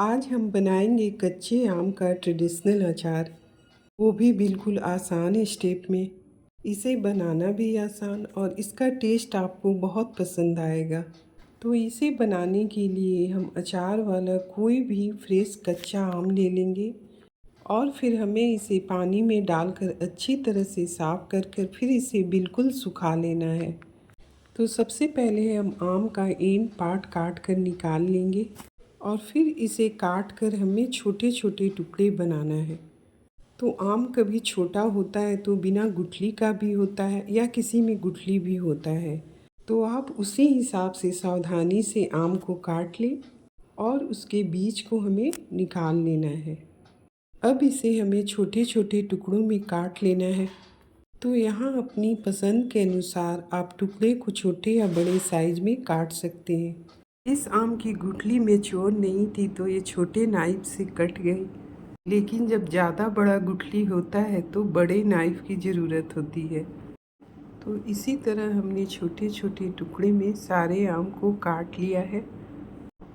आज हम बनाएंगे कच्चे आम का ट्रेडिशनल अचार, वो भी बिल्कुल आसान स्टेप में। इसे बनाना भी आसान और इसका टेस्ट आपको बहुत पसंद आएगा। तो इसे बनाने के लिए हम अचार वाला कोई भी फ्रेश कच्चा आम ले लेंगे और फिर हमें इसे पानी में डालकर अच्छी तरह से साफ़ कर फिर इसे बिल्कुल सुखा लेना है। तो सबसे पहले हम आम का एंड पार्ट काट कर निकाल लेंगे और फिर इसे काट कर हमें छोटे छोटे टुकड़े बनाना है। तो आम कभी छोटा होता है तो बिना गुठली का भी होता है या किसी में गुठली भी होता है। तो आप उसी हिसाब से सावधानी से आम को काट लें और उसके बीज को हमें निकाल लेना है। अब इसे हमें छोटे छोटे टुकड़ों में काट लेना है। तो यहाँ अपनी पसंद के अनुसार आप टुकड़े को छोटे या बड़े साइज़ में काट सकते हैं। इस आम की गुठली में चोर नहीं थी तो ये छोटे नाइफ से कट गई, लेकिन जब ज़्यादा बड़ा गुठली होता है तो बड़े नाइफ की ज़रूरत होती है। तो इसी तरह हमने छोटे छोटे टुकड़े में सारे आम को काट लिया है।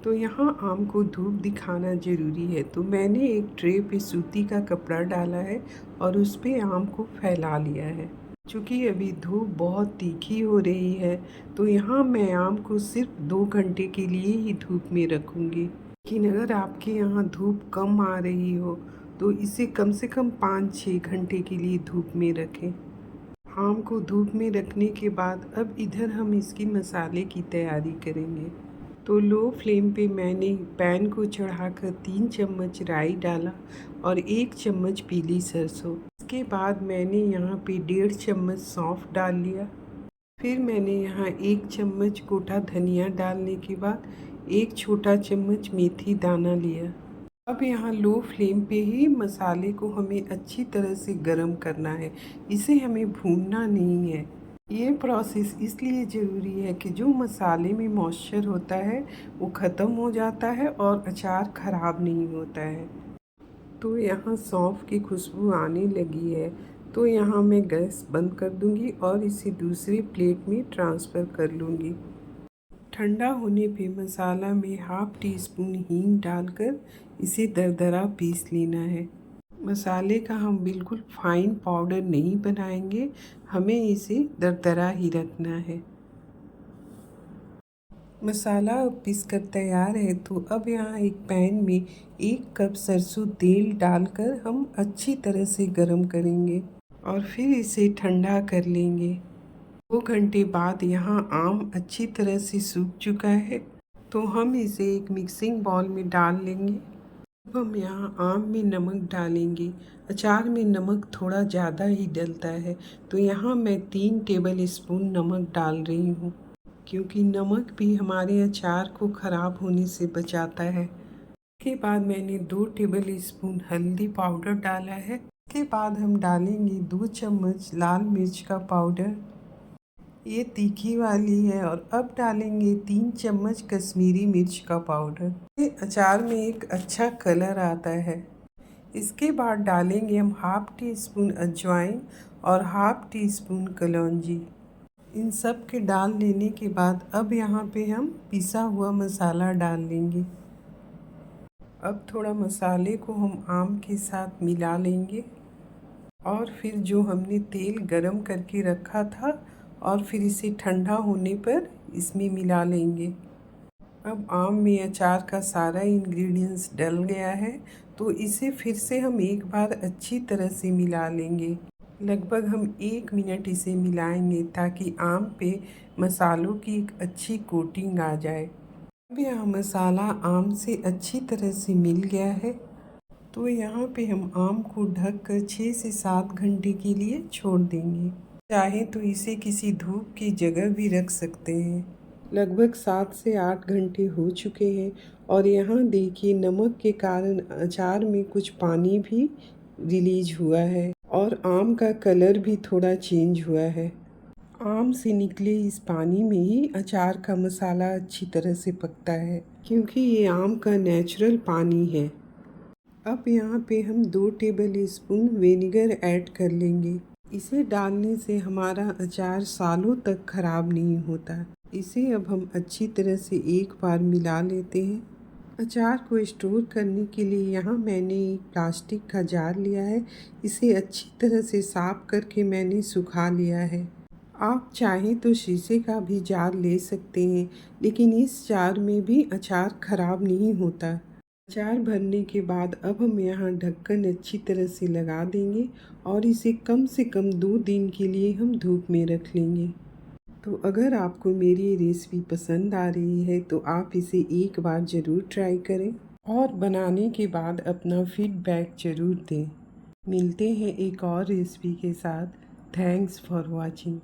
तो यहाँ आम को धूप दिखाना ज़रूरी है, तो मैंने एक ट्रे पे सूती का कपड़ा डाला है और उस पर आम को फैला लिया है। चूँकि अभी धूप बहुत तीखी हो रही है तो यहाँ मैं आम को सिर्फ 2 घंटे के लिए ही धूप में रखूँगी। लेकिन अगर आपके यहाँ धूप कम आ रही हो तो इसे कम से कम 5-6 घंटे के लिए धूप में रखें। आम को धूप में रखने के बाद अब इधर हम इसकी मसाले की तैयारी करेंगे। तो लो फ्लेम पे मैंने पैन को चढ़ाकर 3 चम्मच राई डाला और 1 चम्मच पीली सरसों। इसके बाद मैंने यहाँ पे 1.5 चम्मच सौंफ डाल लिया। फिर मैंने यहाँ 1 चम्मच कोटा धनिया डालने के बाद 1 छोटा चम्मच मेथी दाना लिया। अब यहाँ लो फ्लेम पे ही मसाले को हमें अच्छी तरह से गरम करना है, इसे हमें भूनना नहीं है। ये प्रोसेस इसलिए ज़रूरी है कि जो मसाले में मॉइस्चर होता है वो ख़त्म हो जाता है और अचार ख़राब नहीं होता है। तो यहाँ सौंफ की खुशबू आने लगी है, तो यहाँ मैं गैस बंद कर दूँगी और इसे दूसरी प्लेट में ट्रांसफ़र कर लूँगी। ठंडा होने पे मसाला में हाफ़ टी स्पून हींग डालकर इसे दरदरा पीस लेना है। मसाले का हम बिल्कुल फाइन पाउडर नहीं बनाएंगे, हमें इसे दरदरा ही रखना है। मसाला अब पीस कर तैयार है, तो अब यहाँ एक पैन में 1 कप सरसों तेल डालकर हम अच्छी तरह से गरम करेंगे और फिर इसे ठंडा कर लेंगे। 2 घंटे बाद यहाँ आम अच्छी तरह से सूख चुका है, तो हम इसे एक मिक्सिंग बाउल में डाल लेंगे। अब हम यहाँ आम में नमक डालेंगे। अचार में नमक थोड़ा ज़्यादा ही डलता है, तो यहाँ मैं 3 टेबल स्पून नमक डाल रही हूँ, क्योंकि नमक भी हमारे अचार को ख़राब होने से बचाता है। इसके बाद मैंने 2 टेबल स्पून हल्दी पाउडर डाला है। इसके बाद हम डालेंगे 2 चम्मच लाल मिर्च का पाउडर, ये तीखी वाली है। और अब डालेंगे 3 चम्मच कश्मीरी मिर्च का पाउडर, ये अचार में एक अच्छा कलर आता है। इसके बाद डालेंगे हम हाफ़ टी स्पून अजवाइन और हाफ़ टी स्पून कलौंजी। इन सब के डाल लेने के बाद अब यहाँ पे हम पिसा हुआ मसाला डाल लेंगे। अब थोड़ा मसाले को हम आम के साथ मिला लेंगे और फिर जो हमने तेल गरम करके रखा था और फिर इसे ठंडा होने पर इसमें मिला लेंगे। अब आम में अचार का सारा इंग्रेडिएंट्स डल गया है, तो इसे फिर से हम एक बार अच्छी तरह से मिला लेंगे। लगभग हम 1 मिनट इसे मिलाएंगे ताकि आम पे मसालों की एक अच्छी कोटिंग आ जाए। अब यह मसाला आम से अच्छी तरह से मिल गया है, तो यहाँ पे हम आम को ढककर 6 से 7 घंटे के लिए छोड़ देंगे। चाहे तो इसे किसी धूप की जगह भी रख सकते हैं। लगभग 7 से 8 घंटे हो चुके हैं और यहाँ देखिए नमक के कारण अचार में कुछ पानी भी रिलीज हुआ है और आम का कलर भी थोड़ा चेंज हुआ है। आम से निकले इस पानी में ही अचार का मसाला अच्छी तरह से पकता है, क्योंकि ये आम का नेचुरल पानी है। अब यहाँ पे हम 2 टेबल स्पून विनेगर ऐड कर लेंगे। इसे डालने से हमारा अचार सालों तक ख़राब नहीं होता। इसे अब हम अच्छी तरह से एक बार मिला लेते हैं। अचार को स्टोर करने के लिए यहाँ मैंने एक प्लास्टिक का जार लिया है। इसे अच्छी तरह से साफ करके मैंने सुखा लिया है। आप चाहें तो शीशे का भी जार ले सकते हैं, लेकिन इस जार में भी अचार खराब नहीं होता। अचार भरने के बाद अब हम यहाँ ढक्कन अच्छी तरह से लगा देंगे और इसे कम से कम 2 दिन के लिए हम धूप में रख लेंगे। तो अगर आपको मेरी रेसिपी पसंद आ रही है तो आप इसे एक बार ज़रूर ट्राई करें और बनाने के बाद अपना फीडबैक ज़रूर दें। मिलते हैं एक और रेसिपी के साथ। Thanks for watching.